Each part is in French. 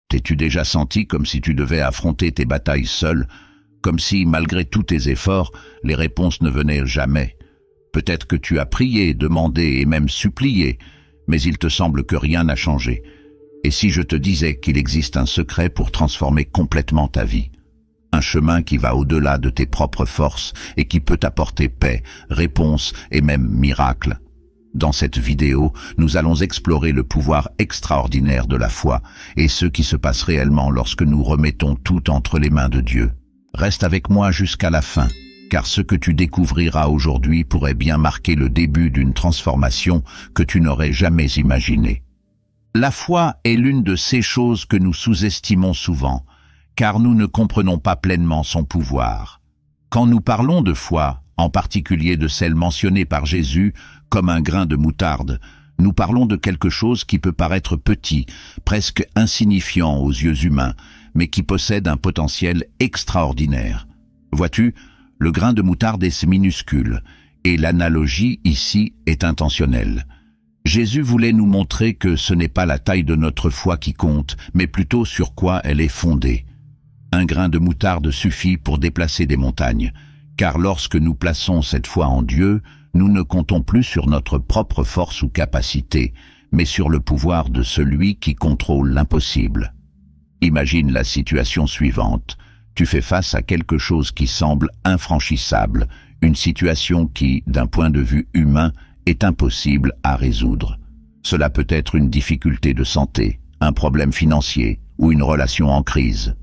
T'es-tu déjà senti comme si tu devais affronter tes batailles seul, comme si, malgré tous tes efforts, les réponses ne venaient jamais? Peut-être que tu as prié, demandé et même supplié, mais il te semble que rien n'a changé. Et si je te disais qu'il existe un secret pour transformer complètement ta vie? Un chemin qui va au-delà de tes propres forces et qui peut t'apporter paix, réponse et même miracle. Dans cette vidéo, nous allons explorer le pouvoir extraordinaire de la foi et ce qui se passe réellement lorsque nous remettons tout entre les mains de Dieu. Reste avec moi jusqu'à la fin, car ce que tu découvriras aujourd'hui pourrait bien marquer le début d'une transformation que tu n'aurais jamais imaginée. La foi est l'une de ces choses que nous sous-estimons souvent, car nous ne comprenons pas pleinement son pouvoir. Quand nous parlons de foi, en particulier de celle mentionnée par Jésus comme un grain de moutarde, nous parlons de quelque chose qui peut paraître petit, presque insignifiant aux yeux humains, mais qui possède un potentiel extraordinaire. Vois-tu, le grain de moutarde est minuscule, et l'analogie ici est intentionnelle. Jésus voulait nous montrer que ce n'est pas la taille de notre foi qui compte, mais plutôt sur quoi elle est fondée. Un grain de moutarde suffit pour déplacer des montagnes, car lorsque nous plaçons cette foi en Dieu, nous ne comptons plus sur notre propre force ou capacité, mais sur le pouvoir de celui qui contrôle l'impossible. Imagine la situation suivante. Tu fais face à quelque chose qui semble infranchissable, une situation qui, d'un point de vue humain, est impossible à résoudre. Cela peut être une difficulté de santé, un problème financier ou une relation en crise.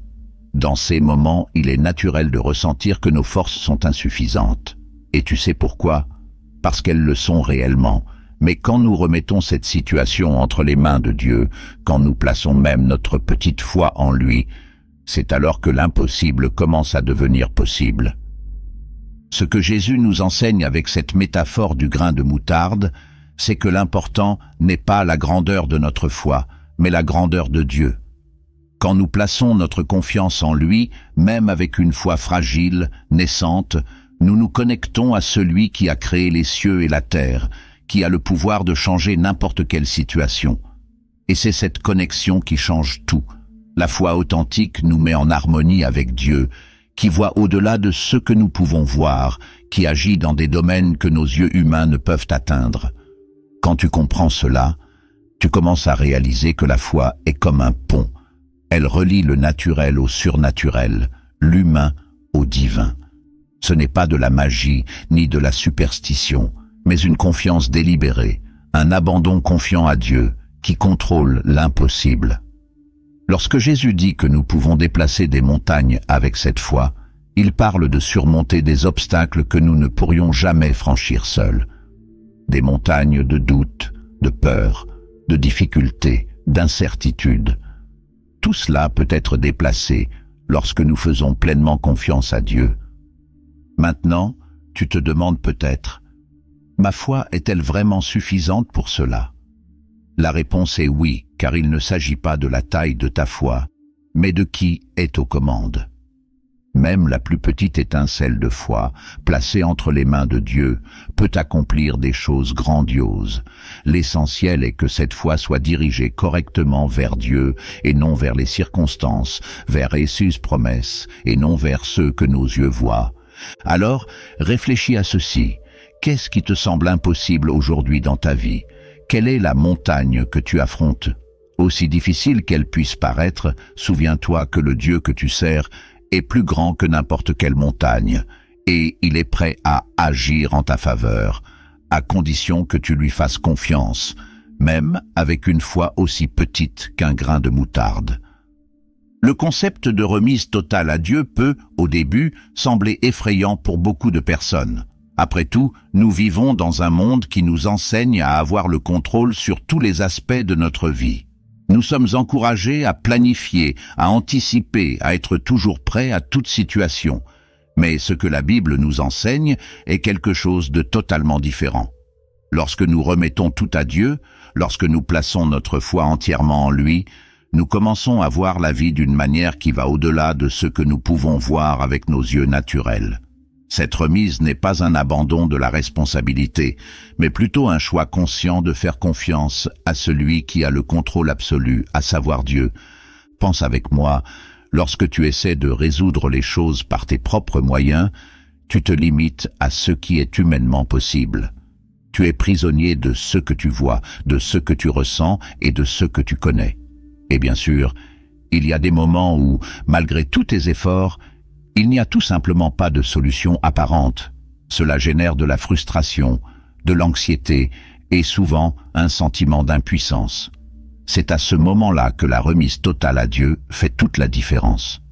Dans ces moments, il est naturel de ressentir que nos forces sont insuffisantes. Et tu sais pourquoi? Parce qu'elles le sont réellement. Mais quand nous remettons cette situation entre les mains de Dieu, quand nous plaçons même notre petite foi en lui, c'est alors que l'impossible commence à devenir possible. Ce que Jésus nous enseigne avec cette métaphore du grain de moutarde, c'est que l'important n'est pas la grandeur de notre foi, mais la grandeur de Dieu. Quand nous plaçons notre confiance en lui, même avec une foi fragile, naissante, nous nous connectons à celui qui a créé les cieux et la terre, qui a le pouvoir de changer n'importe quelle situation. Et c'est cette connexion qui change tout. La foi authentique nous met en harmonie avec Dieu, qui voit au-delà de ce que nous pouvons voir, qui agit dans des domaines que nos yeux humains ne peuvent atteindre. Quand tu comprends cela, tu commences à réaliser que la foi est comme un pont. Elle relie le naturel au surnaturel, l'humain au divin. Ce n'est pas de la magie ni de la superstition, mais une confiance délibérée, un abandon confiant à Dieu qui contrôle l'impossible. Lorsque Jésus dit que nous pouvons déplacer des montagnes avec cette foi, il parle de surmonter des obstacles que nous ne pourrions jamais franchir seuls. Des montagnes de doute, de peur, de difficultés, d'incertitude. Tout cela peut être déplacé lorsque nous faisons pleinement confiance à Dieu. Maintenant, tu te demandes peut-être, ma foi est-elle vraiment suffisante pour cela? La réponse est oui, car il ne s'agit pas de la taille de ta foi, mais de qui est aux commandes. Même la plus petite étincelle de foi, placée entre les mains de Dieu, peut accomplir des choses grandioses. L'essentiel est que cette foi soit dirigée correctement vers Dieu et non vers les circonstances, vers ses promesses et non vers ceux que nos yeux voient. Alors, réfléchis à ceci. Qu'est-ce qui te semble impossible aujourd'hui dans ta vie? Quelle est la montagne que tu affrontes? Aussi difficile qu'elle puisse paraître, souviens-toi que le Dieu que tu sers est plus grand que n'importe quelle montagne, et il est prêt à agir en ta faveur, à condition que tu lui fasses confiance, même avec une foi aussi petite qu'un grain de moutarde. Le concept de remise totale à Dieu peut, au début, sembler effrayant pour beaucoup de personnes. Après tout, nous vivons dans un monde qui nous enseigne à avoir le contrôle sur tous les aspects de notre vie. Nous sommes encouragés à planifier, à anticiper, à être toujours prêts à toute situation. Mais ce que la Bible nous enseigne est quelque chose de totalement différent. Lorsque nous remettons tout à Dieu, lorsque nous plaçons notre foi entièrement en lui, nous commençons à voir la vie d'une manière qui va au-delà de ce que nous pouvons voir avec nos yeux naturels. Cette remise n'est pas un abandon de la responsabilité, mais plutôt un choix conscient de faire confiance à celui qui a le contrôle absolu, à savoir Dieu. Pense avec moi, lorsque tu essaies de résoudre les choses par tes propres moyens, tu te limites à ce qui est humainement possible. Tu es prisonnier de ce que tu vois, de ce que tu ressens et de ce que tu connais. Et bien sûr, il y a des moments où, malgré tous tes efforts, il n'y a tout simplement pas de solution apparente. Cela génère de la frustration, de l'anxiété et souvent un sentiment d'impuissance. C'est à ce moment-là que la remise totale à Dieu fait toute la différence.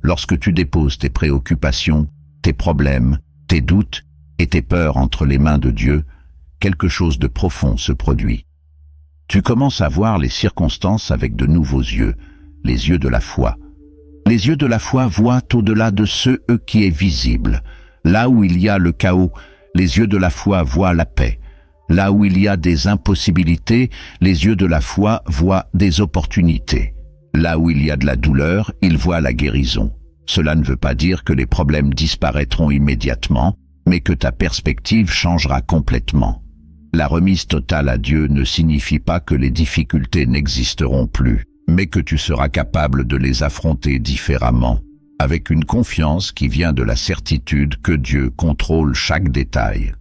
Lorsque tu déposes tes préoccupations, tes problèmes, tes doutes et tes peurs entre les mains de Dieu, quelque chose de profond se produit. Tu commences à voir les circonstances avec de nouveaux yeux, les yeux de la foi. Les yeux de la foi voient au-delà de ce qui est visible. Là où il y a le chaos, les yeux de la foi voient la paix. Là où il y a des impossibilités, les yeux de la foi voient des opportunités. Là où il y a de la douleur, ils voient la guérison. Cela ne veut pas dire que les problèmes disparaîtront immédiatement, mais que ta perspective changera complètement. La remise totale à Dieu ne signifie pas que les difficultés n'existeront plus, mais que tu seras capable de les affronter différemment, avec une confiance qui vient de la certitude que Dieu contrôle chaque détail.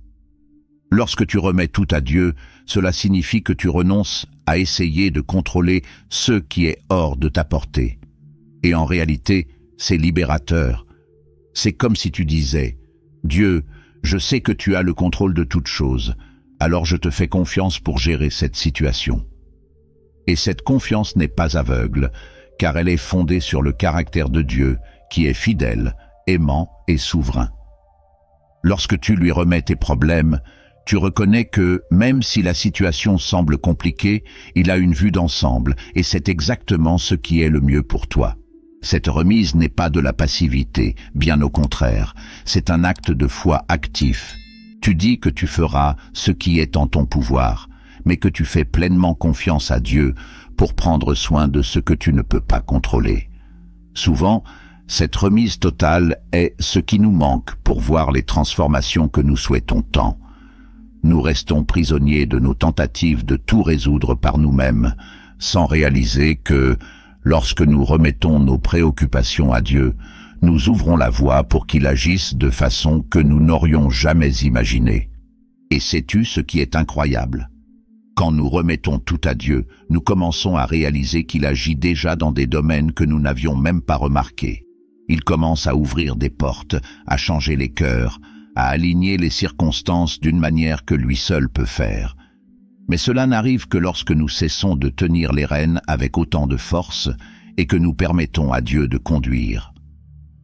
Lorsque tu remets tout à Dieu, cela signifie que tu renonces à essayer de contrôler ce qui est hors de ta portée. Et en réalité, c'est libérateur. C'est comme si tu disais « Dieu, je sais que tu as le contrôle de toutes choses, alors je te fais confiance pour gérer cette situation. » Et cette confiance n'est pas aveugle, car elle est fondée sur le caractère de Dieu, qui est fidèle, aimant et souverain. Lorsque tu lui remets tes problèmes, tu reconnais que, même si la situation semble compliquée, il a une vue d'ensemble, et c'est exactement ce qui est le mieux pour toi. Cette remise n'est pas de la passivité, bien au contraire, c'est un acte de foi actif. Tu dis que tu feras ce qui est en ton pouvoir, mais que tu fais pleinement confiance à Dieu pour prendre soin de ce que tu ne peux pas contrôler. Souvent, cette remise totale est ce qui nous manque pour voir les transformations que nous souhaitons tant. Nous restons prisonniers de nos tentatives de tout résoudre par nous-mêmes, sans réaliser que, lorsque nous remettons nos préoccupations à Dieu, nous ouvrons la voie pour qu'il agisse de façon que nous n'aurions jamais imaginée. Et sais-tu ce qui est incroyable? Quand nous remettons tout à Dieu, nous commençons à réaliser qu'il agit déjà dans des domaines que nous n'avions même pas remarqués. Il commence à ouvrir des portes, à changer les cœurs, à aligner les circonstances d'une manière que lui seul peut faire. Mais cela n'arrive que lorsque nous cessons de tenir les rênes avec autant de force et que nous permettons à Dieu de conduire.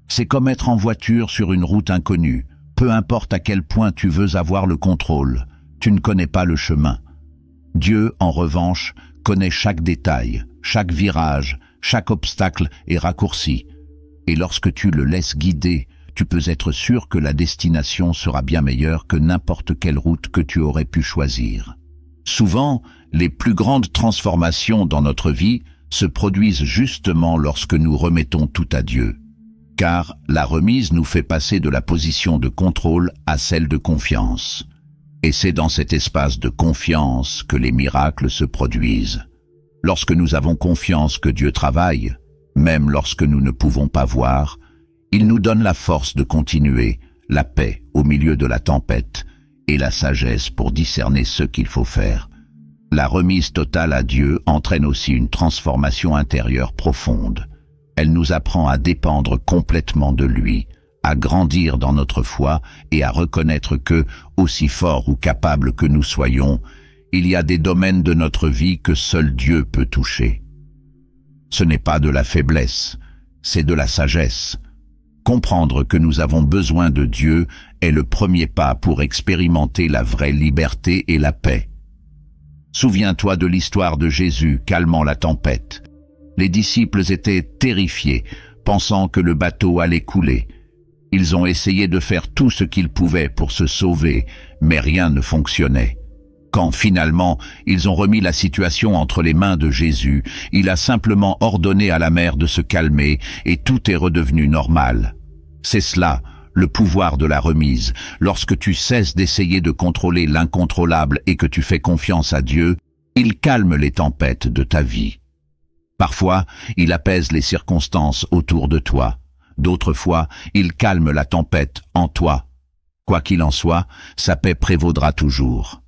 C'est comme être en voiture sur une route inconnue. Peu importe à quel point tu veux avoir le contrôle, tu ne connais pas le chemin. Dieu, en revanche, connaît chaque détail, chaque virage, chaque obstacle et raccourci. Et lorsque tu le laisses guider, tu peux être sûr que la destination sera bien meilleure que n'importe quelle route que tu aurais pu choisir. Souvent, les plus grandes transformations dans notre vie se produisent justement lorsque nous remettons tout à Dieu. Car la remise nous fait passer de la position de contrôle à celle de confiance. Et c'est dans cet espace de confiance que les miracles se produisent. Lorsque nous avons confiance que Dieu travaille, même lorsque nous ne pouvons pas voir, il nous donne la force de continuer, la paix au milieu de la tempête et la sagesse pour discerner ce qu'il faut faire. La remise totale à Dieu entraîne aussi une transformation intérieure profonde. Elle nous apprend à dépendre complètement de lui, à grandir dans notre foi et à reconnaître que, aussi forts ou capables que nous soyons, il y a des domaines de notre vie que seul Dieu peut toucher. Ce n'est pas de la faiblesse, c'est de la sagesse. Comprendre que nous avons besoin de Dieu est le premier pas pour expérimenter la vraie liberté et la paix. Souviens-toi de l'histoire de Jésus calmant la tempête. Les disciples étaient terrifiés, pensant que le bateau allait couler. Ils ont essayé de faire tout ce qu'ils pouvaient pour se sauver, mais rien ne fonctionnait. Quand finalement ils ont remis la situation entre les mains de Jésus, il a simplement ordonné à la mer de se calmer et tout est redevenu normal. C'est cela, le pouvoir de la remise. Lorsque tu cesses d'essayer de contrôler l'incontrôlable et que tu fais confiance à Dieu, il calme les tempêtes de ta vie. Parfois, il apaise les circonstances autour de toi. D'autres fois, il calme la tempête en toi. Quoi qu'il en soit, sa paix prévaudra toujours.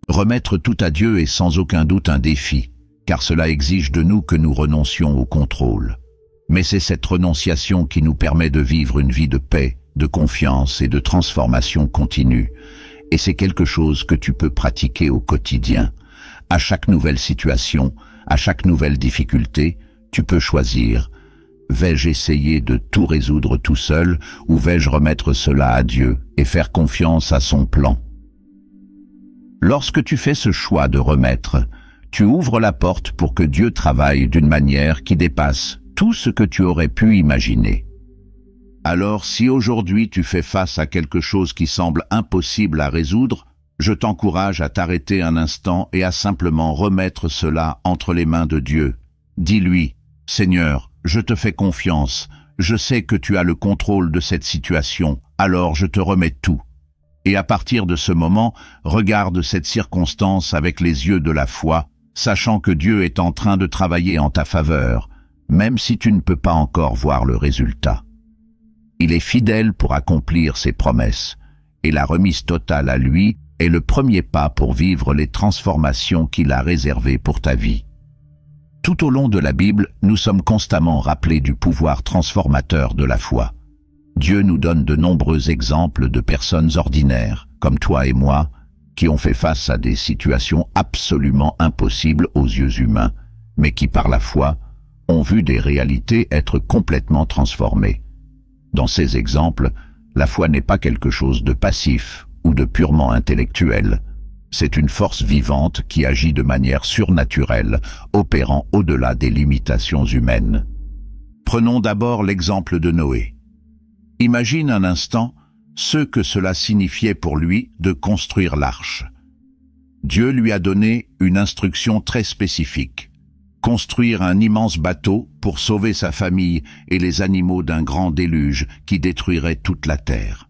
Remettre tout à Dieu est sans aucun doute un défi, car cela exige de nous que nous renoncions au contrôle. Mais c'est cette renonciation qui nous permet de vivre une vie de paix, de confiance et de transformation continue. Et c'est quelque chose que tu peux pratiquer au quotidien. À chaque nouvelle situation, à chaque nouvelle difficulté, tu peux choisir. Vais-je essayer de tout résoudre tout seul ou vais-je remettre cela à Dieu et faire confiance à son plan? Lorsque tu fais ce choix de remettre, tu ouvres la porte pour que Dieu travaille d'une manière qui dépasse tout ce que tu aurais pu imaginer. Alors, si aujourd'hui tu fais face à quelque chose qui semble impossible à résoudre, je t'encourage à t'arrêter un instant et à simplement remettre cela entre les mains de Dieu. Dis-lui, « Seigneur, je te fais confiance, je sais que tu as le contrôle de cette situation, alors je te remets tout. » Et à partir de ce moment, regarde cette circonstance avec les yeux de la foi, sachant que Dieu est en train de travailler en ta faveur, même si tu ne peux pas encore voir le résultat. Il est fidèle pour accomplir ses promesses, et la remise totale à lui est le premier pas pour vivre les transformations qu'il a réservées pour ta vie. Tout au long de la Bible, nous sommes constamment rappelés du pouvoir transformateur de la foi. Dieu nous donne de nombreux exemples de personnes ordinaires, comme toi et moi, qui ont fait face à des situations absolument impossibles aux yeux humains, mais qui par la foi ont vu des réalités être complètement transformées. Dans ces exemples, la foi n'est pas quelque chose de passif ou de purement intellectuel. C'est une force vivante qui agit de manière surnaturelle, opérant au-delà des limitations humaines. Prenons d'abord l'exemple de Noé. Imagine un instant ce que cela signifiait pour lui de construire l'arche. Dieu lui a donné une instruction très spécifique. Construire un immense bateau pour sauver sa famille et les animaux d'un grand déluge qui détruirait toute la terre.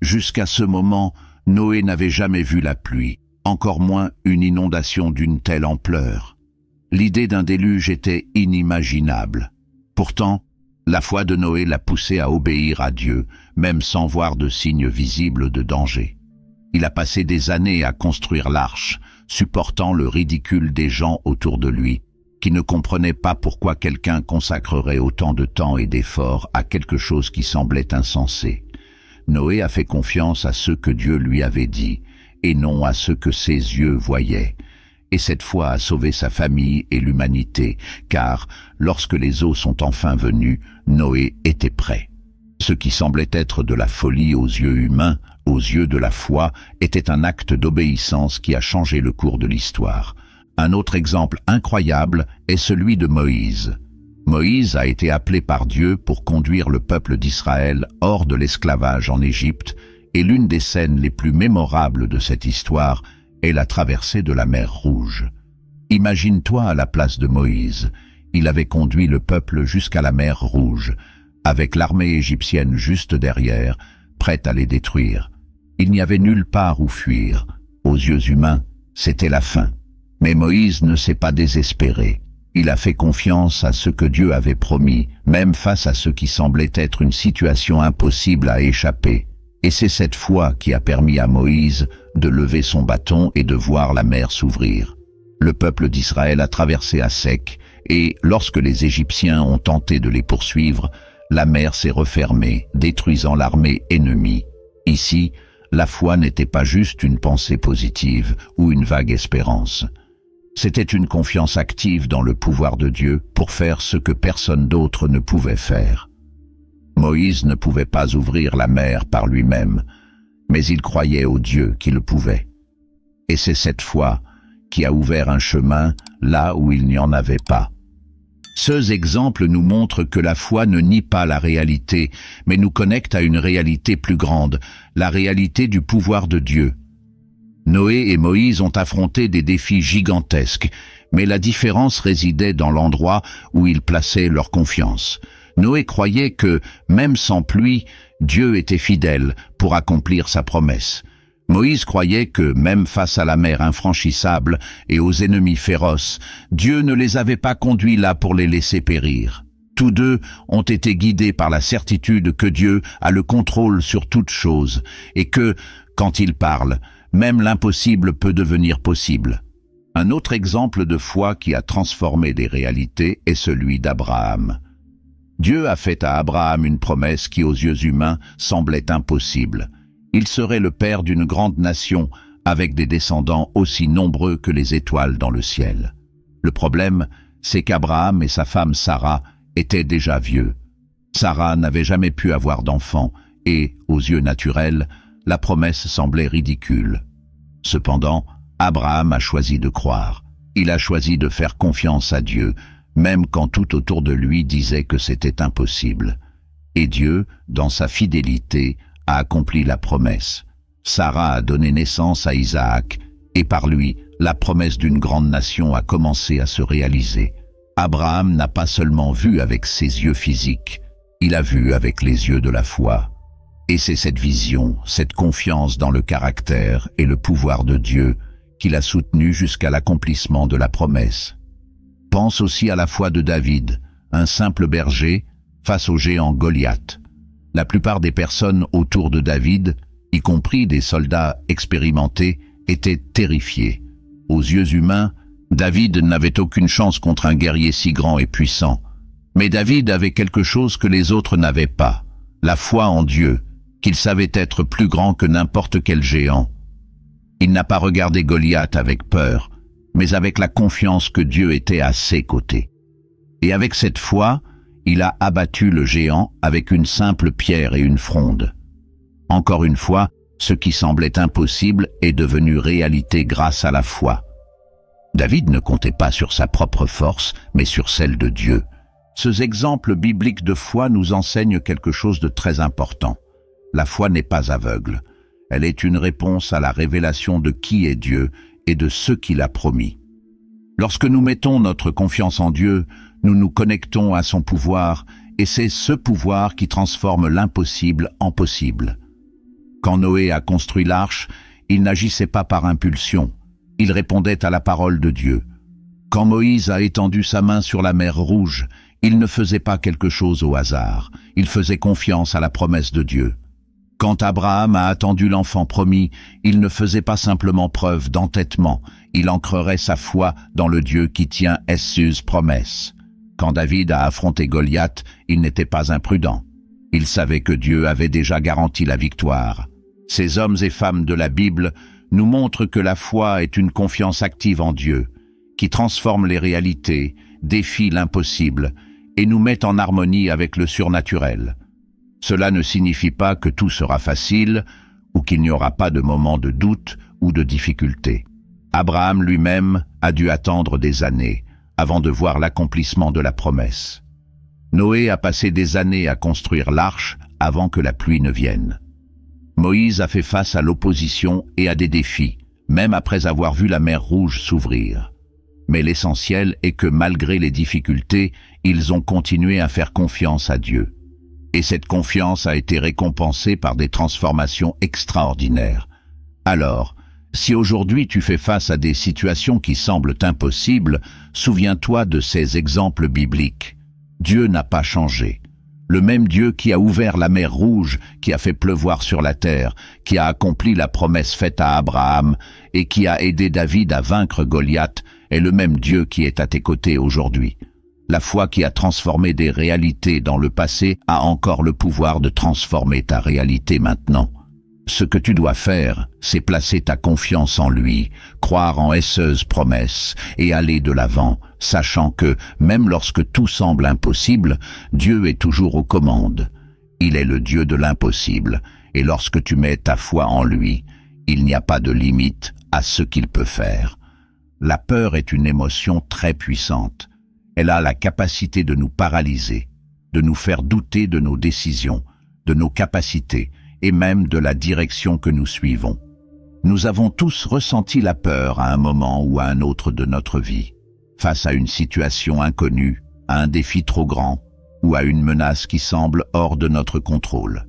Jusqu'à ce moment, Noé n'avait jamais vu la pluie, encore moins une inondation d'une telle ampleur. L'idée d'un déluge était inimaginable. Pourtant, la foi de Noé l'a poussé à obéir à Dieu, même sans voir de signes visibles de danger. Il a passé des années à construire l'arche, supportant le ridicule des gens autour de lui, qui ne comprenaient pas pourquoi quelqu'un consacrerait autant de temps et d'efforts à quelque chose qui semblait insensé. Noé a fait confiance à ce que Dieu lui avait dit, et non à ce que ses yeux voyaient. Et cette foi a sauvé sa famille et l'humanité, car, lorsque les eaux sont enfin venues, Noé était prêt. Ce qui semblait être de la folie aux yeux humains, aux yeux de la foi, était un acte d'obéissance qui a changé le cours de l'histoire. Un autre exemple incroyable est celui de Moïse. Moïse a été appelé par Dieu pour conduire le peuple d'Israël hors de l'esclavage en Égypte, et l'une des scènes les plus mémorables de cette histoire est la traversée de la mer Rouge. Imagine-toi à la place de Moïse. Il avait conduit le peuple jusqu'à la mer Rouge, avec l'armée égyptienne juste derrière, prête à les détruire. Il n'y avait nulle part où fuir. Aux yeux humains, c'était la fin. Mais Moïse ne s'est pas désespéré. Il a fait confiance à ce que Dieu avait promis, même face à ce qui semblait être une situation impossible à échapper. Et c'est cette foi qui a permis à Moïse de lever son bâton et de voir la mer s'ouvrir. Le peuple d'Israël a traversé à sec, et lorsque les Égyptiens ont tenté de les poursuivre, la mer s'est refermée, détruisant l'armée ennemie. Ici, la foi n'était pas juste une pensée positive ou une vague espérance. C'était une confiance active dans le pouvoir de Dieu pour faire ce que personne d'autre ne pouvait faire. Moïse ne pouvait pas ouvrir la mer par lui-même, mais il croyait au Dieu qui le pouvait. Et c'est cette foi qui a ouvert un chemin là où il n'y en avait pas. Ces exemples nous montrent que la foi ne nie pas la réalité, mais nous connecte à une réalité plus grande, la réalité du pouvoir de Dieu. Noé et Moïse ont affronté des défis gigantesques, mais la différence résidait dans l'endroit où ils plaçaient leur confiance. Noé croyait que, même sans pluie, Dieu était fidèle pour accomplir sa promesse. Moïse croyait que, même face à la mer infranchissable et aux ennemis féroces, Dieu ne les avait pas conduits là pour les laisser périr. Tous deux ont été guidés par la certitude que Dieu a le contrôle sur toute chose et que, quand il parle, même l'impossible peut devenir possible. Un autre exemple de foi qui a transformé des réalités est celui d'Abraham. Dieu a fait à Abraham une promesse qui aux yeux humains semblait impossible. Il serait le père d'une grande nation avec des descendants aussi nombreux que les étoiles dans le ciel. Le problème, c'est qu'Abraham et sa femme Sarah étaient déjà vieux. Sarah n'avait jamais pu avoir d'enfant et, aux yeux naturels, la promesse semblait ridicule. Cependant, Abraham a choisi de croire. Il a choisi de faire confiance à Dieu, même quand tout autour de lui disait que c'était impossible. Et Dieu, dans sa fidélité, a accompli la promesse. Sarah a donné naissance à Isaac, et par lui, la promesse d'une grande nation a commencé à se réaliser. Abraham n'a pas seulement vu avec ses yeux physiques, il a vu avec les yeux de la foi. Et c'est cette vision, cette confiance dans le caractère et le pouvoir de Dieu qui l'a soutenu jusqu'à l'accomplissement de la promesse. Pense aussi à la foi de David, un simple berger, face au géant Goliath. La plupart des personnes autour de David, y compris des soldats expérimentés, étaient terrifiés. Aux yeux humains, David n'avait aucune chance contre un guerrier si grand et puissant. Mais David avait quelque chose que les autres n'avaient pas, la foi en Dieu, qu'il savait être plus grand que n'importe quel géant. Il n'a pas regardé Goliath avec peur, mais avec la confiance que Dieu était à ses côtés. Et avec cette foi, il a abattu le géant avec une simple pierre et une fronde. Encore une fois, ce qui semblait impossible est devenu réalité grâce à la foi. David ne comptait pas sur sa propre force, mais sur celle de Dieu. Ces exemples bibliques de foi nous enseignent quelque chose de très important. La foi n'est pas aveugle. Elle est une réponse à la révélation de qui est Dieu et de ce qu'il a promis. Lorsque nous mettons notre confiance en Dieu, nous nous connectons à son pouvoir, et c'est ce pouvoir qui transforme l'impossible en possible. Quand Noé a construit l'arche, il n'agissait pas par impulsion. Il répondait à la parole de Dieu. Quand Moïse a étendu sa main sur la mer Rouge, il ne faisait pas quelque chose au hasard. Il faisait confiance à la promesse de Dieu. Quand Abraham a attendu l'enfant promis, il ne faisait pas simplement preuve d'entêtement. Il ancrerait sa foi dans le Dieu qui tient ses promesses. Quand David a affronté Goliath, il n'était pas imprudent. Il savait que Dieu avait déjà garanti la victoire. Ces hommes et femmes de la Bible nous montre que la foi est une confiance active en Dieu, qui transforme les réalités, défie l'impossible et nous met en harmonie avec le surnaturel. Cela ne signifie pas que tout sera facile ou qu'il n'y aura pas de moments de doute ou de difficulté. Abraham lui-même a dû attendre des années avant de voir l'accomplissement de la promesse. Noé a passé des années à construire l'arche avant que la pluie ne vienne. Moïse a fait face à l'opposition et à des défis, même après avoir vu la mer Rouge s'ouvrir. Mais l'essentiel est que malgré les difficultés, ils ont continué à faire confiance à Dieu. Et cette confiance a été récompensée par des transformations extraordinaires. Alors, si aujourd'hui tu fais face à des situations qui semblent impossibles, souviens-toi de ces exemples bibliques. Dieu n'a pas changé. Le même Dieu qui a ouvert la mer Rouge, qui a fait pleuvoir sur la terre, qui a accompli la promesse faite à Abraham et qui a aidé David à vaincre Goliath, est le même Dieu qui est à tes côtés aujourd'hui. La foi qui a transformé des réalités dans le passé a encore le pouvoir de transformer ta réalité maintenant. Ce que tu dois faire, c'est placer ta confiance en lui, croire en ses promesses et aller de l'avant, sachant que, même lorsque tout semble impossible, Dieu est toujours aux commandes. Il est le Dieu de l'impossible, et lorsque tu mets ta foi en lui, il n'y a pas de limite à ce qu'il peut faire. La peur est une émotion très puissante. Elle a la capacité de nous paralyser, de nous faire douter de nos décisions, de nos capacités, et même de la direction que nous suivons. Nous avons tous ressenti la peur à un moment ou à un autre de notre vie, face à une situation inconnue, à un défi trop grand ou à une menace qui semble hors de notre contrôle.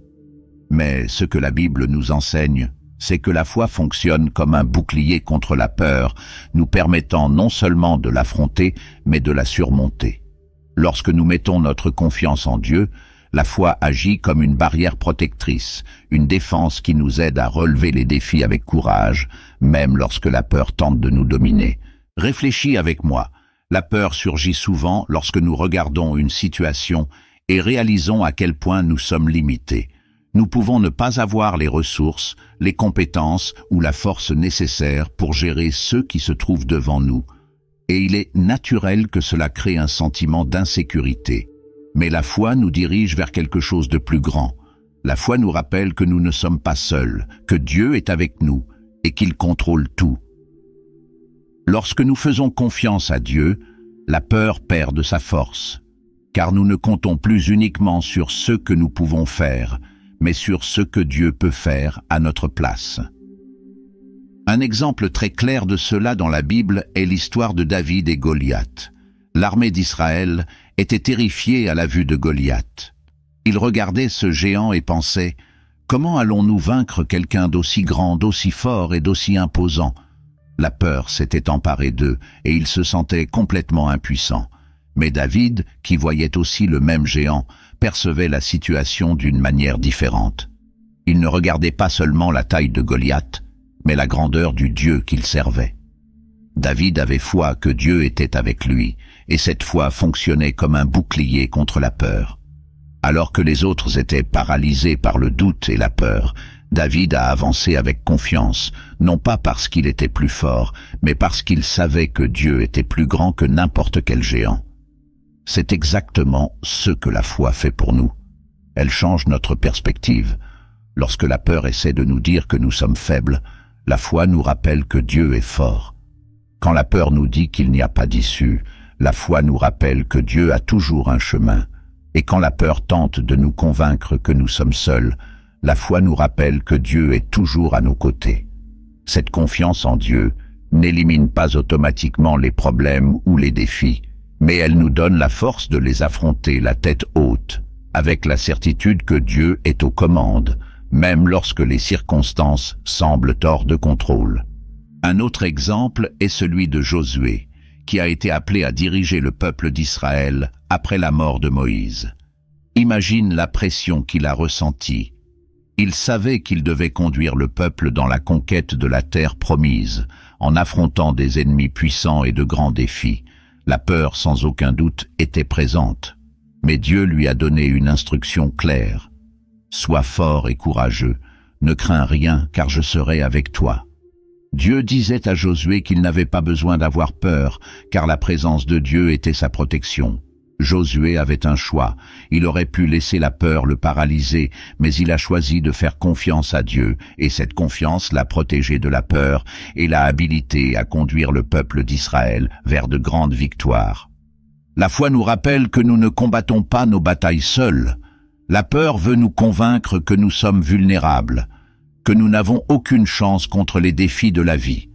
Mais ce que la Bible nous enseigne, c'est que la foi fonctionne comme un bouclier contre la peur, nous permettant non seulement de l'affronter, mais de la surmonter. Lorsque nous mettons notre confiance en Dieu, la foi agit comme une barrière protectrice, une défense qui nous aide à relever les défis avec courage, même lorsque la peur tente de nous dominer. Réfléchis avec moi. La peur surgit souvent lorsque nous regardons une situation et réalisons à quel point nous sommes limités. Nous pouvons ne pas avoir les ressources, les compétences ou la force nécessaire pour gérer ceux qui se trouvent devant nous. Et il est naturel que cela crée un sentiment d'insécurité. Mais la foi nous dirige vers quelque chose de plus grand. La foi nous rappelle que nous ne sommes pas seuls, que Dieu est avec nous et qu'il contrôle tout. Lorsque nous faisons confiance à Dieu, la peur perd de sa force, car nous ne comptons plus uniquement sur ce que nous pouvons faire, mais sur ce que Dieu peut faire à notre place. Un exemple très clair de cela dans la Bible est l'histoire de David et Goliath. L'armée d'Israël était terrifiée à la vue de Goliath. Ils regardaient ce géant et pensaient « Comment allons-nous vaincre quelqu'un d'aussi grand, d'aussi fort et d'aussi imposant ?» La peur s'était emparée d'eux et ils se sentaient complètement impuissants. Mais David, qui voyait aussi le même géant, percevait la situation d'une manière différente. Il ne regardait pas seulement la taille de Goliath, mais la grandeur du Dieu qu'il servait. David avait foi que Dieu était avec lui, et cette foi fonctionnait comme un bouclier contre la peur. Alors que les autres étaient paralysés par le doute et la peur, David a avancé avec confiance, non pas parce qu'il était plus fort, mais parce qu'il savait que Dieu était plus grand que n'importe quel géant. C'est exactement ce que la foi fait pour nous. Elle change notre perspective. Lorsque la peur essaie de nous dire que nous sommes faibles, la foi nous rappelle que Dieu est fort. Quand la peur nous dit qu'il n'y a pas d'issue, la foi nous rappelle que Dieu a toujours un chemin. Et quand la peur tente de nous convaincre que nous sommes seuls, la foi nous rappelle que Dieu est toujours à nos côtés. Cette confiance en Dieu n'élimine pas automatiquement les problèmes ou les défis, mais elle nous donne la force de les affronter la tête haute, avec la certitude que Dieu est aux commandes, même lorsque les circonstances semblent hors de contrôle. Un autre exemple est celui de Josué, qui a été appelé à diriger le peuple d'Israël après la mort de Moïse. Imagine la pression qu'il a ressentie. Il savait qu'il devait conduire le peuple dans la conquête de la terre promise, en affrontant des ennemis puissants et de grands défis. La peur, sans aucun doute, était présente. Mais Dieu lui a donné une instruction claire. « Sois fort et courageux, ne crains rien car je serai avec toi. » Dieu disait à Josué qu'il n'avait pas besoin d'avoir peur, car la présence de Dieu était sa protection. Josué avait un choix. Il aurait pu laisser la peur le paralyser, mais il a choisi de faire confiance à Dieu, et cette confiance l'a protégé de la peur et l'a habilité à conduire le peuple d'Israël vers de grandes victoires. La foi nous rappelle que nous ne combattons pas nos batailles seuls. La peur veut nous convaincre que nous sommes vulnérables, que nous n'avons aucune chance contre les défis de la vie.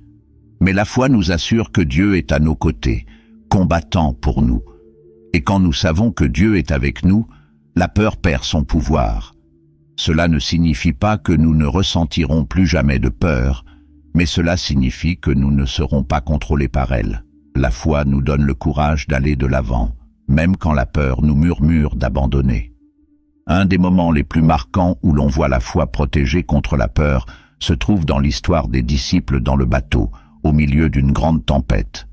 Mais la foi nous assure que Dieu est à nos côtés, combattant pour nous. Et quand nous savons que Dieu est avec nous, la peur perd son pouvoir. Cela ne signifie pas que nous ne ressentirons plus jamais de peur, mais cela signifie que nous ne serons pas contrôlés par elle. La foi nous donne le courage d'aller de l'avant, même quand la peur nous murmure d'abandonner. Un des moments les plus marquants où l'on voit la foi protégée contre la peur se trouve dans l'histoire des disciples dans le bateau, au milieu d'une grande tempête.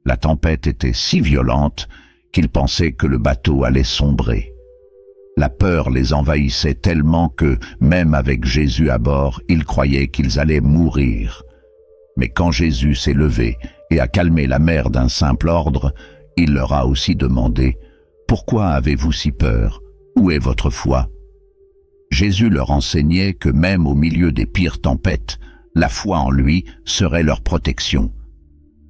La tempête était si violente qu'ils pensaient que le bateau allait sombrer. La peur les envahissait tellement que, même avec Jésus à bord, ils croyaient qu'ils allaient mourir. Mais quand Jésus s'est levé et a calmé la mer d'un simple ordre, il leur a aussi demandé « Pourquoi avez-vous si peur ? Où est votre foi ?» Jésus leur enseignait que même au milieu des pires tempêtes, la foi en lui serait leur protection.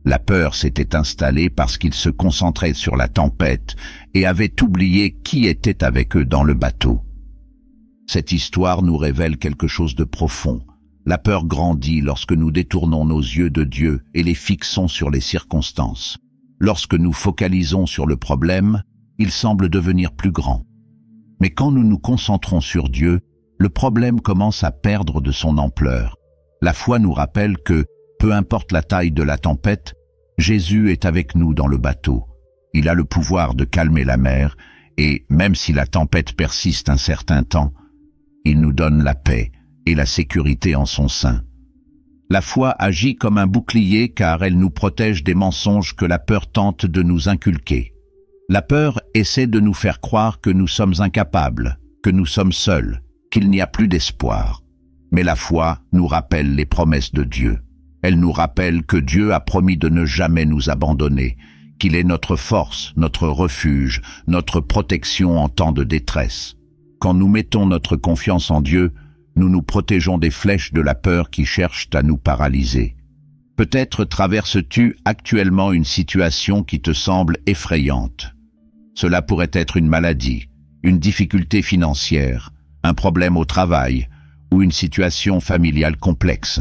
La peur s'était installée parce qu'ils se concentraient sur la tempête et avaient oublié qui était avec eux dans le bateau. Cette histoire nous révèle quelque chose de profond. La peur grandit lorsque nous détournons nos yeux de Dieu et les fixons sur les circonstances. Lorsque nous focalisons sur le problème, il semble devenir plus grand. Mais quand nous nous concentrons sur Dieu, le problème commence à perdre de son ampleur. La foi nous rappelle que, peu importe la taille de la tempête, Jésus est avec nous dans le bateau. Il a le pouvoir de calmer la mer, et même si la tempête persiste un certain temps, il nous donne la paix et la sécurité en son sein. La foi agit comme un bouclier car elle nous protège des mensonges que la peur tente de nous inculquer. La peur essaie de nous faire croire que nous sommes incapables, que nous sommes seuls, qu'il n'y a plus d'espoir. Mais la foi nous rappelle les promesses de Dieu. Elle nous rappelle que Dieu a promis de ne jamais nous abandonner, qu'il est notre force, notre refuge, notre protection en temps de détresse. Quand nous mettons notre confiance en Dieu, nous nous protégeons des flèches de la peur qui cherchent à nous paralyser. Peut-être traverses-tu actuellement une situation qui te semble effrayante. Cela pourrait être une maladie, une difficulté financière, un problème au travail ou une situation familiale complexe.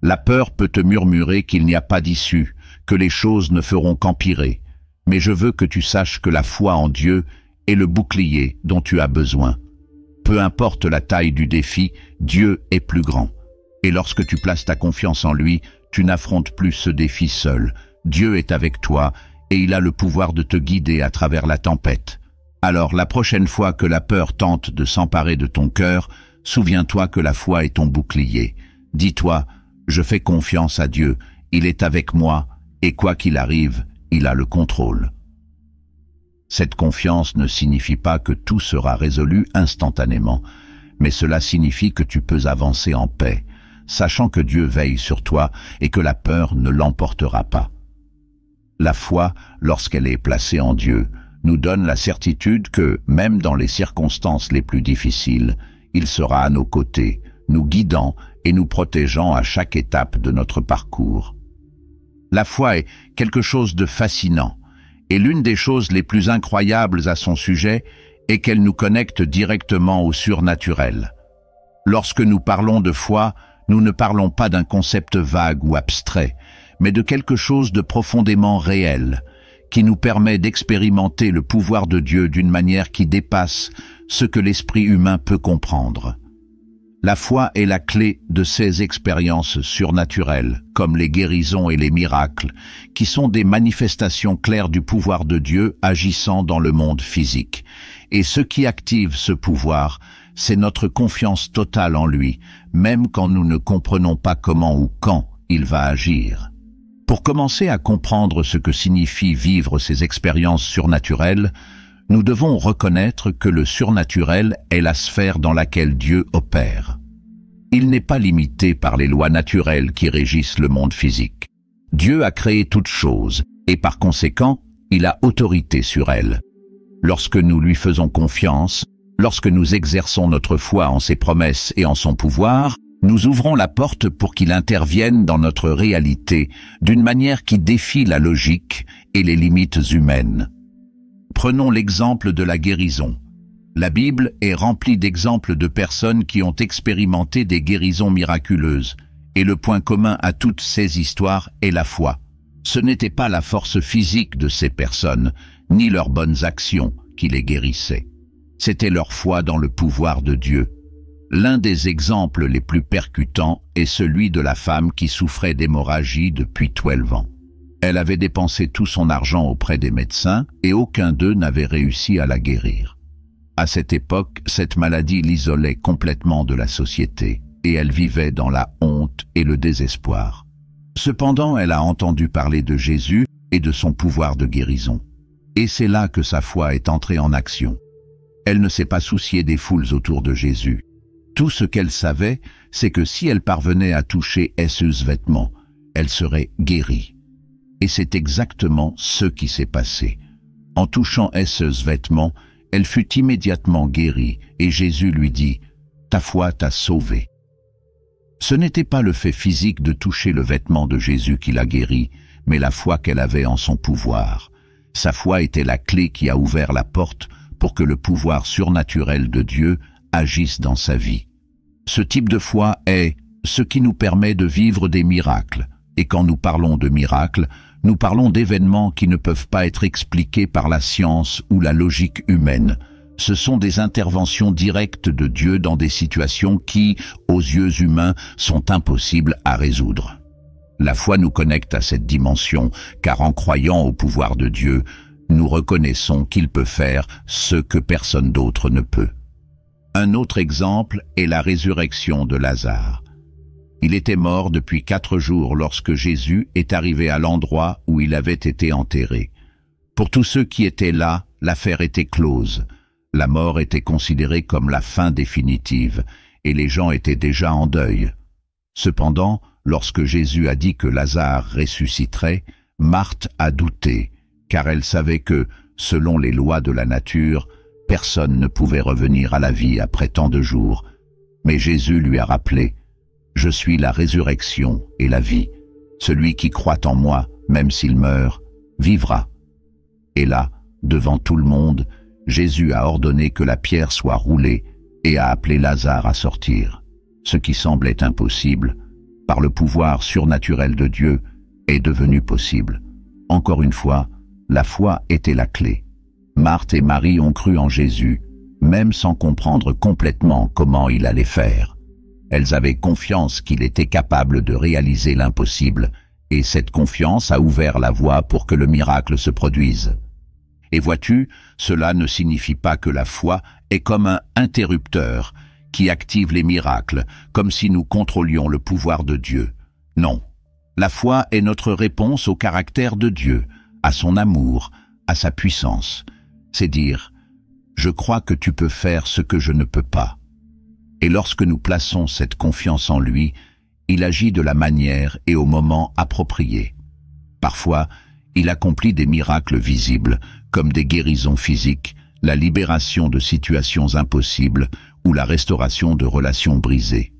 La peur peut te murmurer qu'il n'y a pas d'issue, que les choses ne feront qu'empirer. Mais je veux que tu saches que la foi en Dieu est le bouclier dont tu as besoin. Peu importe la taille du défi, Dieu est plus grand. Et lorsque tu places ta confiance en lui, tu n'affrontes plus ce défi seul. Dieu est avec toi et il a le pouvoir de te guider à travers la tempête. Alors la prochaine fois que la peur tente de s'emparer de ton cœur, souviens-toi que la foi est ton bouclier. Dis-toi, je fais confiance à Dieu, il est avec moi et quoi qu'il arrive, il a le contrôle. Cette confiance ne signifie pas que tout sera résolu instantanément, mais cela signifie que tu peux avancer en paix, sachant que Dieu veille sur toi et que la peur ne l'emportera pas. La foi, lorsqu'elle est placée en Dieu, nous donne la certitude que, même dans les circonstances les plus difficiles, il sera à nos côtés, nous guidant et nous protégeant à chaque étape de notre parcours. La foi est quelque chose de fascinant, et l'une des choses les plus incroyables à son sujet est qu'elle nous connecte directement au surnaturel. Lorsque nous parlons de foi, nous ne parlons pas d'un concept vague ou abstrait, mais de quelque chose de profondément réel, qui nous permet d'expérimenter le pouvoir de Dieu d'une manière qui dépasse ce que l'esprit humain peut comprendre. La foi est la clé de ces expériences surnaturelles, comme les guérisons et les miracles, qui sont des manifestations claires du pouvoir de Dieu agissant dans le monde physique. Et ce qui active ce pouvoir, c'est notre confiance totale en lui, même quand nous ne comprenons pas comment ou quand il va agir. Pour commencer à comprendre ce que signifie vivre ces expériences surnaturelles, nous devons reconnaître que le surnaturel est la sphère dans laquelle Dieu opère. Il n'est pas limité par les lois naturelles qui régissent le monde physique. Dieu a créé toutes choses et par conséquent, il a autorité sur elles. Lorsque nous lui faisons confiance, lorsque nous exerçons notre foi en ses promesses et en son pouvoir, nous ouvrons la porte pour qu'il intervienne dans notre réalité d'une manière qui défie la logique et les limites humaines. Prenons l'exemple de la guérison. La Bible est remplie d'exemples de personnes qui ont expérimenté des guérisons miraculeuses, et le point commun à toutes ces histoires est la foi. Ce n'était pas la force physique de ces personnes, ni leurs bonnes actions qui les guérissaient. C'était leur foi dans le pouvoir de Dieu. L'un des exemples les plus percutants est celui de la femme qui souffrait d'hémorragie depuis 12 ans. Elle avait dépensé tout son argent auprès des médecins et aucun d'eux n'avait réussi à la guérir. À cette époque, cette maladie l'isolait complètement de la société et elle vivait dans la honte et le désespoir. Cependant, elle a entendu parler de Jésus et de son pouvoir de guérison. Et c'est là que sa foi est entrée en action. Elle ne s'est pas souciée des foules autour de Jésus. Tout ce qu'elle savait, c'est que si elle parvenait à toucher ses vêtements, elle serait guérie. Et c'est exactement ce qui s'est passé. En touchant ses vêtements, elle fut immédiatement guérie et Jésus lui dit « Ta foi t'a sauvée ». Ce n'était pas le fait physique de toucher le vêtement de Jésus qui l'a guérie, mais la foi qu'elle avait en son pouvoir. Sa foi était la clé qui a ouvert la porte pour que le pouvoir surnaturel de Dieu agisse dans sa vie. Ce type de foi est ce qui nous permet de vivre des miracles. Et quand nous parlons de miracles, nous parlons d'événements qui ne peuvent pas être expliqués par la science ou la logique humaine. Ce sont des interventions directes de Dieu dans des situations qui, aux yeux humains, sont impossibles à résoudre. La foi nous connecte à cette dimension, car en croyant au pouvoir de Dieu, nous reconnaissons qu'il peut faire ce que personne d'autre ne peut. Un autre exemple est la résurrection de Lazare. Il était mort depuis 4 jours lorsque Jésus est arrivé à l'endroit où il avait été enterré. Pour tous ceux qui étaient là, l'affaire était close. La mort était considérée comme la fin définitive, et les gens étaient déjà en deuil. Cependant, lorsque Jésus a dit que Lazare ressusciterait, Marthe a douté, car elle savait que, selon les lois de la nature, personne ne pouvait revenir à la vie après tant de jours. Mais Jésus lui a rappelé, « Je suis la résurrection et la vie. Celui qui croit en moi, même s'il meurt, vivra. » Et là, devant tout le monde, Jésus a ordonné que la pierre soit roulée et a appelé Lazare à sortir. Ce qui semblait impossible, par le pouvoir surnaturel de Dieu, est devenu possible. Encore une fois, la foi était la clé. Marthe et Marie ont cru en Jésus, même sans comprendre complètement comment il allait faire. Elles avaient confiance qu'il était capable de réaliser l'impossible, et cette confiance a ouvert la voie pour que le miracle se produise. Et vois-tu, cela ne signifie pas que la foi est comme un interrupteur qui active les miracles, comme si nous contrôlions le pouvoir de Dieu. Non, la foi est notre réponse au caractère de Dieu, à son amour, à sa puissance. C'est dire, je crois que tu peux faire ce que je ne peux pas. Et lorsque nous plaçons cette confiance en lui, il agit de la manière et au moment approprié. Parfois, il accomplit des miracles visibles, comme des guérisons physiques, la libération de situations impossibles ou la restauration de relations brisées.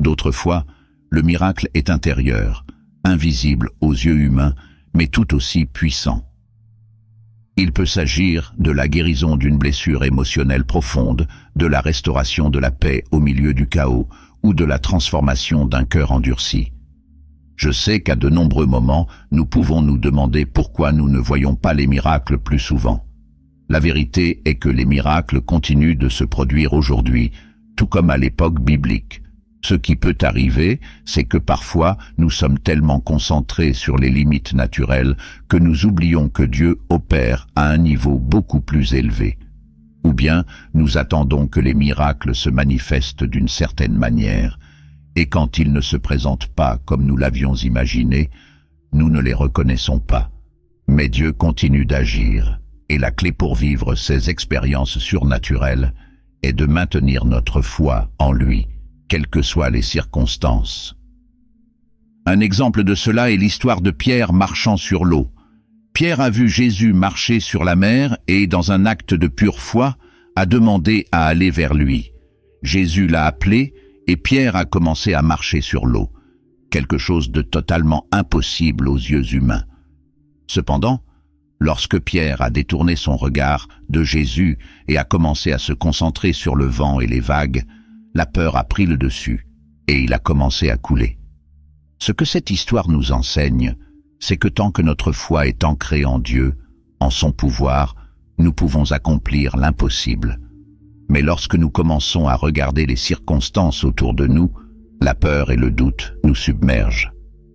D'autres fois, le miracle est intérieur, invisible aux yeux humains, mais tout aussi puissant. Il peut s'agir de la guérison d'une blessure émotionnelle profonde, de la restauration de la paix au milieu du chaos ou de la transformation d'un cœur endurci. Je sais qu'à de nombreux moments, nous pouvons nous demander pourquoi nous ne voyons pas les miracles plus souvent. La vérité est que les miracles continuent de se produire aujourd'hui, tout comme à l'époque biblique. Ce qui peut arriver, c'est que parfois nous sommes tellement concentrés sur les limites naturelles que nous oublions que Dieu opère à un niveau beaucoup plus élevé. Ou bien nous attendons que les miracles se manifestent d'une certaine manière, et quand ils ne se présentent pas comme nous l'avions imaginé, nous ne les reconnaissons pas. Mais Dieu continue d'agir, et la clé pour vivre ces expériences surnaturelles est de maintenir notre foi en lui, quelles que soient les circonstances. Un exemple de cela est l'histoire de Pierre marchant sur l'eau. Pierre a vu Jésus marcher sur la mer et, dans un acte de pure foi, a demandé à aller vers lui. Jésus l'a appelé et Pierre a commencé à marcher sur l'eau, quelque chose de totalement impossible aux yeux humains. Cependant, lorsque Pierre a détourné son regard de Jésus et a commencé à se concentrer sur le vent et les vagues, la peur a pris le dessus et il a commencé à couler. Ce que cette histoire nous enseigne, c'est que tant que notre foi est ancrée en Dieu, en son pouvoir, nous pouvons accomplir l'impossible. Mais lorsque nous commençons à regarder les circonstances autour de nous, la peur et le doute nous submergent.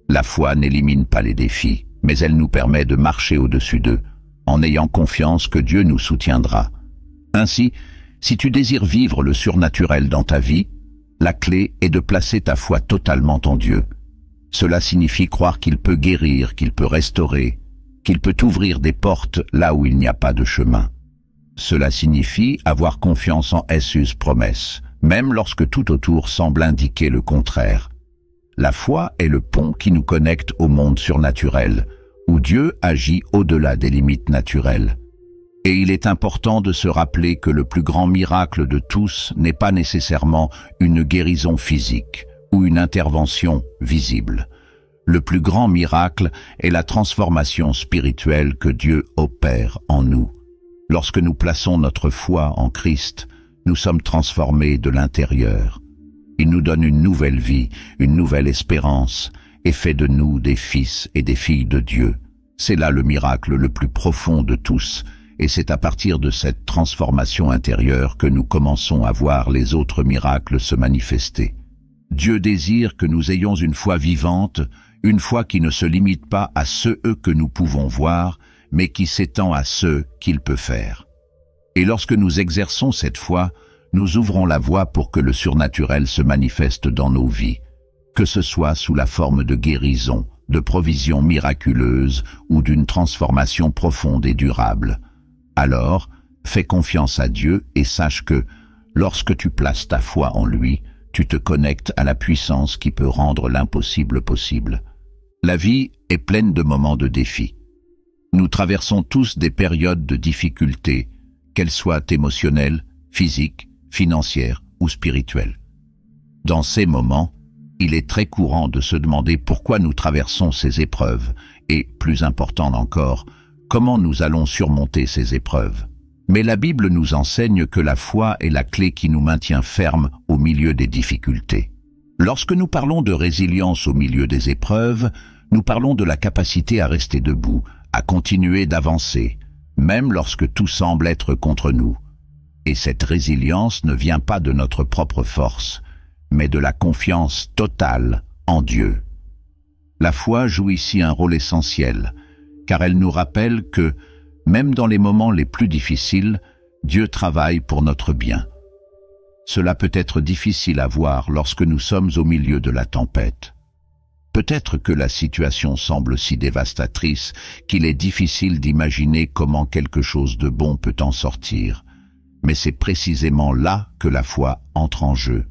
La foi n'élimine pas les défis, mais elle nous permet de marcher au-dessus d'eux, en ayant confiance que Dieu nous soutiendra. Ainsi, si tu désires vivre le surnaturel dans ta vie, la clé est de placer ta foi totalement en Dieu. Cela signifie croire qu'il peut guérir, qu'il peut restaurer, qu'il peut ouvrir des portes là où il n'y a pas de chemin. Cela signifie avoir confiance en Jésus' promesse, même lorsque tout autour semble indiquer le contraire. La foi est le pont qui nous connecte au monde surnaturel, où Dieu agit au-delà des limites naturelles. Et il est important de se rappeler que le plus grand miracle de tous n'est pas nécessairement une guérison physique ou une intervention visible. Le plus grand miracle est la transformation spirituelle que Dieu opère en nous. Lorsque nous plaçons notre foi en Christ, nous sommes transformés de l'intérieur. Il nous donne une nouvelle vie, une nouvelle espérance, et fait de nous des fils et des filles de Dieu. C'est là le miracle le plus profond de tous, et c'est à partir de cette transformation intérieure que nous commençons à voir les autres miracles se manifester. Dieu désire que nous ayons une foi vivante, une foi qui ne se limite pas à ceux que nous pouvons voir, mais qui s'étend à ceux qu'il peut faire. Et lorsque nous exerçons cette foi, nous ouvrons la voie pour que le surnaturel se manifeste dans nos vies, que ce soit sous la forme de guérison, de provision miraculeuse ou d'une transformation profonde et durable. Alors, fais confiance à Dieu et sache que, lorsque tu places ta foi en lui, tu te connectes à la puissance qui peut rendre l'impossible possible. La vie est pleine de moments de défis. Nous traversons tous des périodes de difficultés, qu'elles soient émotionnelles, physiques, financières ou spirituelles. Dans ces moments, il est très courant de se demander pourquoi nous traversons ces épreuves et, plus important encore, comment nous allons surmonter ces épreuves. Mais la Bible nous enseigne que la foi est la clé qui nous maintient fermes au milieu des difficultés. Lorsque nous parlons de résilience au milieu des épreuves, nous parlons de la capacité à rester debout, à continuer d'avancer, même lorsque tout semble être contre nous. Et cette résilience ne vient pas de notre propre force, mais de la confiance totale en Dieu. La foi joue ici un rôle essentiel, car elle nous rappelle que, même dans les moments les plus difficiles, Dieu travaille pour notre bien. Cela peut être difficile à voir lorsque nous sommes au milieu de la tempête. Peut-être que la situation semble si dévastatrice qu'il est difficile d'imaginer comment quelque chose de bon peut en sortir. Mais c'est précisément là que la foi entre en jeu.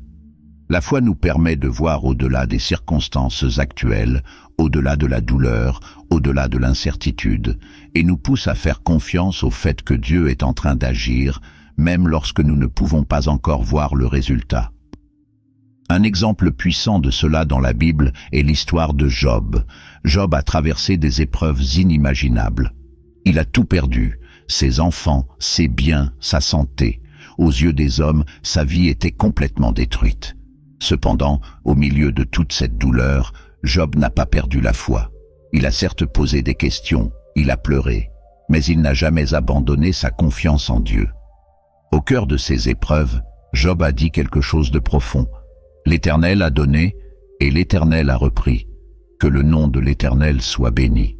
La foi nous permet de voir au-delà des circonstances actuelles, au-delà de la douleur, au-delà de l'incertitude, et nous pousse à faire confiance au fait que Dieu est en train d'agir, même lorsque nous ne pouvons pas encore voir le résultat. Un exemple puissant de cela dans la Bible est l'histoire de Job. Job a traversé des épreuves inimaginables. Il a tout perdu, ses enfants, ses biens, sa santé. Aux yeux des hommes, sa vie était complètement détruite. Cependant, au milieu de toute cette douleur, Job n'a pas perdu la foi. Il a certes posé des questions, il a pleuré, mais il n'a jamais abandonné sa confiance en Dieu. Au cœur de ces épreuves, Job a dit quelque chose de profond. L'Éternel a donné et l'Éternel a repris. Que le nom de l'Éternel soit béni.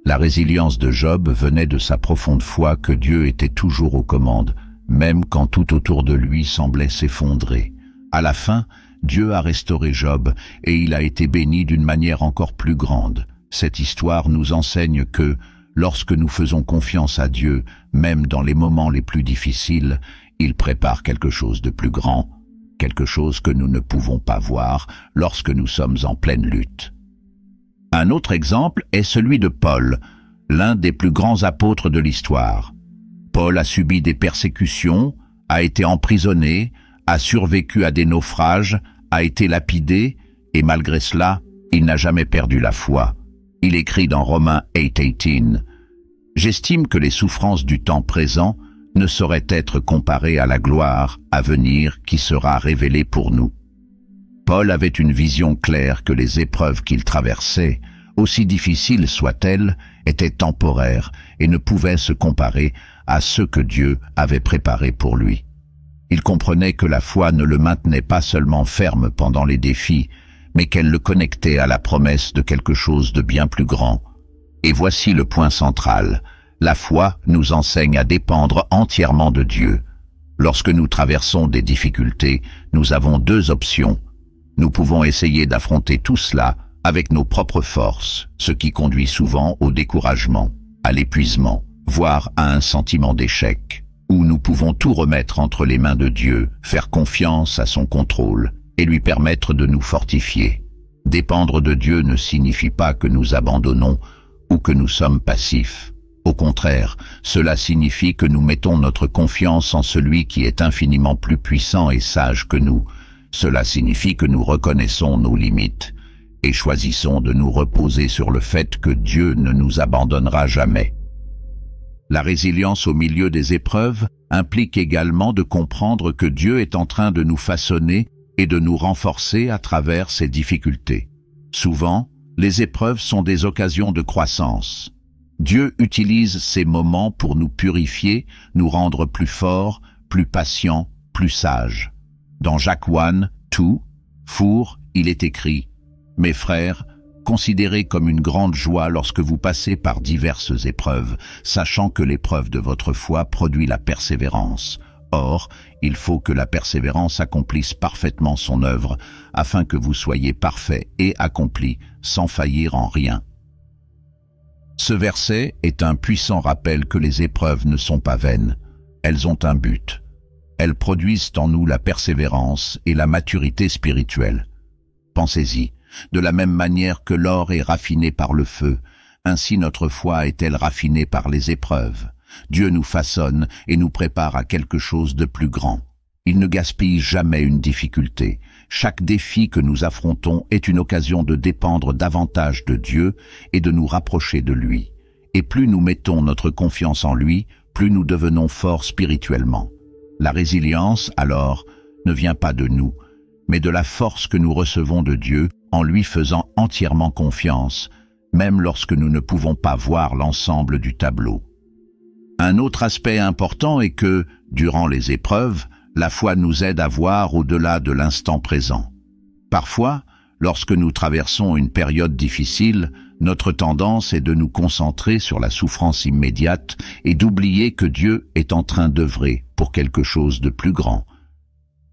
La résilience de Job venait de sa profonde foi que Dieu était toujours aux commandes, même quand tout autour de lui semblait s'effondrer. À la fin, Dieu a restauré Job et il a été béni d'une manière encore plus grande. Cette histoire nous enseigne que, lorsque nous faisons confiance à Dieu, même dans les moments les plus difficiles, il prépare quelque chose de plus grand, quelque chose que nous ne pouvons pas voir lorsque nous sommes en pleine lutte. Un autre exemple est celui de Paul, l'un des plus grands apôtres de l'histoire. Paul a subi des persécutions, a été emprisonné, a survécu à des naufrages, a été lapidé, et malgré cela, il n'a jamais perdu la foi. Il écrit dans Romains 8:18 « J'estime que les souffrances du temps présent ne sauraient être comparées à la gloire à venir qui sera révélée pour nous. » Paul avait une vision claire que les épreuves qu'il traversait, aussi difficiles soient-elles, étaient temporaires et ne pouvaient se comparer à ceux que Dieu avait préparés pour lui. Il comprenait que la foi ne le maintenait pas seulement ferme pendant les défis, mais qu'elle le connectait à la promesse de quelque chose de bien plus grand. Et voici le point central. La foi nous enseigne à dépendre entièrement de Dieu. Lorsque nous traversons des difficultés, nous avons deux options. Nous pouvons essayer d'affronter tout cela avec nos propres forces, ce qui conduit souvent au découragement, à l'épuisement, voire à un sentiment d'échec. Où nous pouvons tout remettre entre les mains de Dieu, faire confiance à son contrôle et lui permettre de nous fortifier. Dépendre de Dieu ne signifie pas que nous abandonnons ou que nous sommes passifs. Au contraire, cela signifie que nous mettons notre confiance en celui qui est infiniment plus puissant et sage que nous. Cela signifie que nous reconnaissons nos limites et choisissons de nous reposer sur le fait que Dieu ne nous abandonnera jamais. La résilience au milieu des épreuves implique également de comprendre que Dieu est en train de nous façonner et de nous renforcer à travers ces difficultés. Souvent, les épreuves sont des occasions de croissance. Dieu utilise ces moments pour nous purifier, nous rendre plus forts, plus patients, plus sages. Dans Jacques 1:2, il est écrit « Mes frères, considérez comme une grande joie lorsque vous passez par diverses épreuves, sachant que l'épreuve de votre foi produit la persévérance. Or, il faut que la persévérance accomplisse parfaitement son œuvre, afin que vous soyez parfaits et accomplis, sans faillir en rien. » Ce verset est un puissant rappel que les épreuves ne sont pas vaines. Elles ont un but. Elles produisent en nous la persévérance et la maturité spirituelle. Pensez-y, de la même manière que l'or est raffiné par le feu, ainsi notre foi est-elle raffinée par les épreuves. Dieu nous façonne et nous prépare à quelque chose de plus grand. Il ne gaspille jamais une difficulté. Chaque défi que nous affrontons est une occasion de dépendre davantage de Dieu et de nous rapprocher de lui. Et plus nous mettons notre confiance en lui, plus nous devenons forts spirituellement. La résilience, alors, ne vient pas de nous, mais de la force que nous recevons de Dieu en lui faisant entièrement confiance, même lorsque nous ne pouvons pas voir l'ensemble du tableau. Un autre aspect important est que, durant les épreuves, la foi nous aide à voir au-delà de l'instant présent. Parfois, lorsque nous traversons une période difficile, notre tendance est de nous concentrer sur la souffrance immédiate et d'oublier que Dieu est en train d'œuvrer pour quelque chose de plus grand.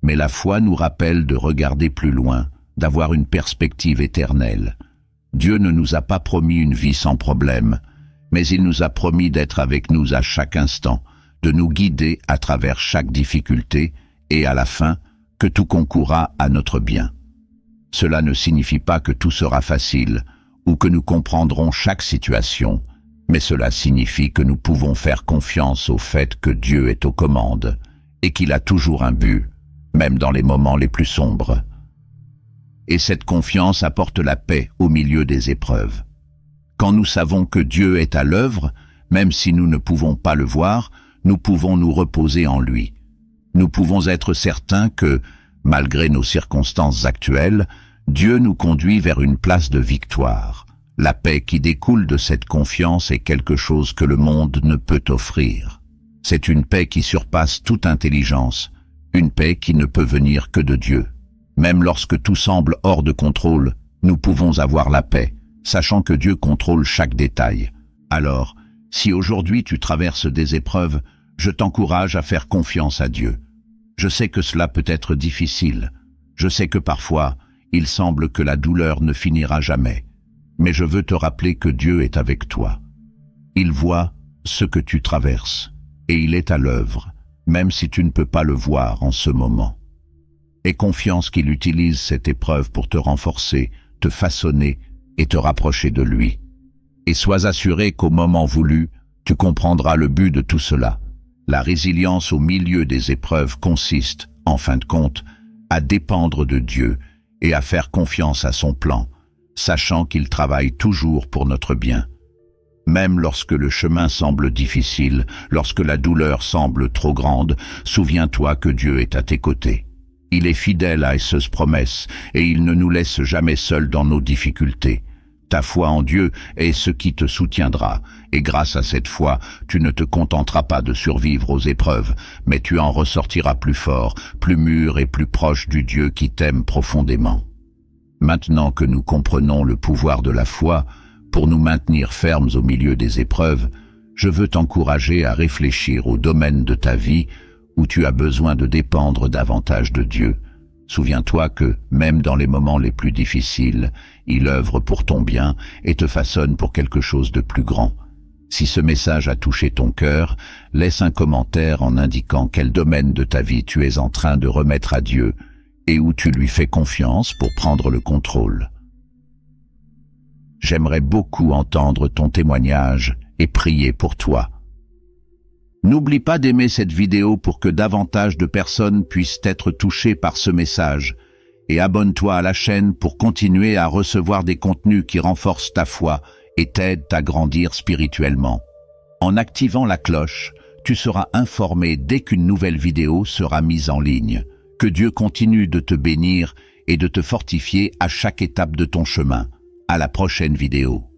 Mais la foi nous rappelle de regarder plus loin, d'avoir une perspective éternelle. Dieu ne nous a pas promis une vie sans problème, mais il nous a promis d'être avec nous à chaque instant, de nous guider à travers chaque difficulté et à la fin, que tout concourra à notre bien. Cela ne signifie pas que tout sera facile ou que nous comprendrons chaque situation, mais cela signifie que nous pouvons faire confiance au fait que Dieu est aux commandes et qu'il a toujours un but, même dans les moments les plus sombres. Et cette confiance apporte la paix au milieu des épreuves. Quand nous savons que Dieu est à l'œuvre, même si nous ne pouvons pas le voir, nous pouvons nous reposer en lui. Nous pouvons être certains que, malgré nos circonstances actuelles, Dieu nous conduit vers une place de victoire. La paix qui découle de cette confiance est quelque chose que le monde ne peut offrir. C'est une paix qui surpasse toute intelligence, une paix qui ne peut venir que de Dieu. Même lorsque tout semble hors de contrôle, nous pouvons avoir la paix, sachant que Dieu contrôle chaque détail. Alors, si aujourd'hui tu traverses des épreuves, je t'encourage à faire confiance à Dieu. Je sais que cela peut être difficile. Je sais que parfois, il semble que la douleur ne finira jamais. Mais je veux te rappeler que Dieu est avec toi. Il voit ce que tu traverses, et il est à l'œuvre, même si tu ne peux pas le voir en ce moment. Aie confiance qu'il utilise cette épreuve pour te renforcer, te façonner et te rapprocher de lui. Et sois assuré qu'au moment voulu, tu comprendras le but de tout cela. La résilience au milieu des épreuves consiste, en fin de compte, à dépendre de Dieu et à faire confiance à son plan, sachant qu'il travaille toujours pour notre bien. Même lorsque le chemin semble difficile, lorsque la douleur semble trop grande, souviens-toi que Dieu est à tes côtés. Il est fidèle à ses promesses et il ne nous laisse jamais seuls dans nos difficultés. Ta foi en Dieu est ce qui te soutiendra, et grâce à cette foi, tu ne te contenteras pas de survivre aux épreuves, mais tu en ressortiras plus fort, plus mûr et plus proche du Dieu qui t'aime profondément. Maintenant que nous comprenons le pouvoir de la foi, pour nous maintenir fermes au milieu des épreuves, je veux t'encourager à réfléchir au domaine de ta vie où tu as besoin de dépendre davantage de Dieu. Souviens-toi que, même dans les moments les plus difficiles, il œuvre pour ton bien et te façonne pour quelque chose de plus grand. Si ce message a touché ton cœur, laisse un commentaire en indiquant quel domaine de ta vie tu es en train de remettre à Dieu et où tu lui fais confiance pour prendre le contrôle. J'aimerais beaucoup entendre ton témoignage et prier pour toi. N'oublie pas d'aimer cette vidéo pour que davantage de personnes puissent être touchées par ce message et abonne-toi à la chaîne pour continuer à recevoir des contenus qui renforcent ta foi et t'aident à grandir spirituellement. En activant la cloche, tu seras informé dès qu'une nouvelle vidéo sera mise en ligne. Que Dieu continue de te bénir et de te fortifier à chaque étape de ton chemin. À la prochaine vidéo.